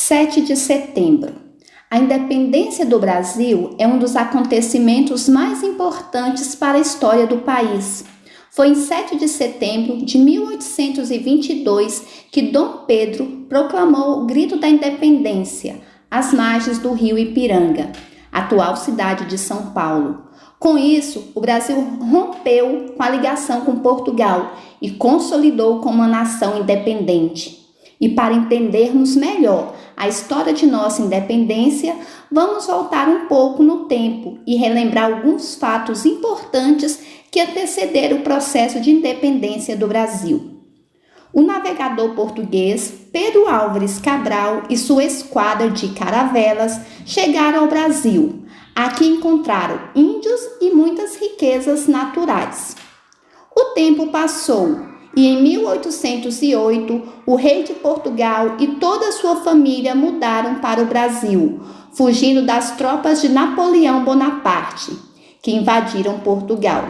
7 de setembro. A independência do Brasil é um dos acontecimentos mais importantes para a história do país. Foi em 7 de setembro de 1822 que Dom Pedro proclamou o Grito da Independência às margens do rio Ipiranga, atual cidade de São Paulo. Com isso, o Brasil rompeu com a ligação com Portugal e consolidou como uma nação independente. E para entendermos melhor a história de nossa independência, vamos voltar um pouco no tempo e relembrar alguns fatos importantes que antecederam o processo de independência do Brasil. O navegador português Pedro Álvares Cabral e sua esquadra de caravelas chegaram ao Brasil. Aqui encontraram índios e muitas riquezas naturais. O tempo passou e em 1808 o rei de Portugal e toda a sua família mudaram para o Brasil, fugindo das tropas de Napoleão Bonaparte, que invadiram Portugal.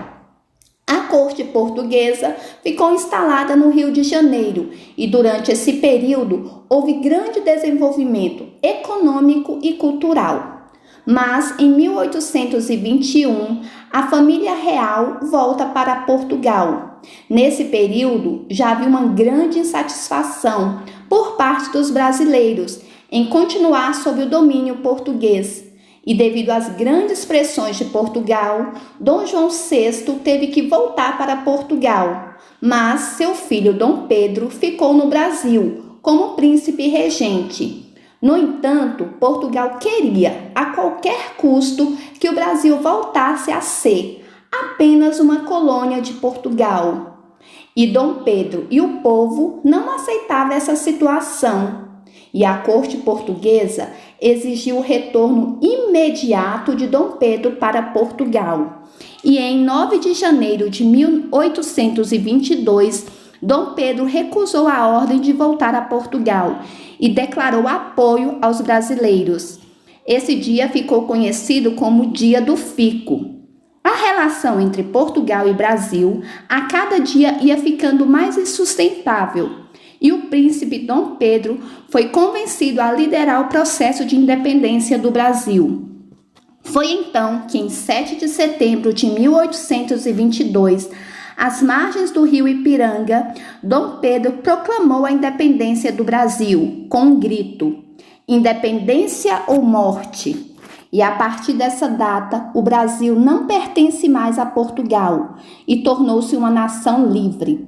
A corte portuguesa ficou instalada no Rio de Janeiro e durante esse período houve grande desenvolvimento econômico e cultural. Mas em 1821 a família real volta para Portugal. Nesse período já havia uma grande insatisfação por parte dos brasileiros em continuar sob o domínio português. E devido às grandes pressões de Portugal, Dom João VI teve que voltar para Portugal, mas seu filho Dom Pedro ficou no Brasil como príncipe regente. No entanto, Portugal queria, a qualquer custo, que o Brasil voltasse a ser apenas uma colônia de Portugal. E Dom Pedro e o povo não aceitavam essa situação. E a corte portuguesa exigiu o retorno imediato de Dom Pedro para Portugal. E em 9 de janeiro de 1822, Dom Pedro recusou a ordem de voltar a Portugal e declarou apoio aos brasileiros. Esse dia ficou conhecido como Dia do Fico. A relação entre Portugal e Brasil a cada dia ia ficando mais insustentável. E o príncipe Dom Pedro foi convencido a liderar o processo de independência do Brasil. Foi então que, em 7 de setembro de 1822, às margens do rio Ipiranga, Dom Pedro proclamou a independência do Brasil com um grito: independência ou morte. E a partir dessa data, o Brasil não pertence mais a Portugal e tornou-se uma nação livre.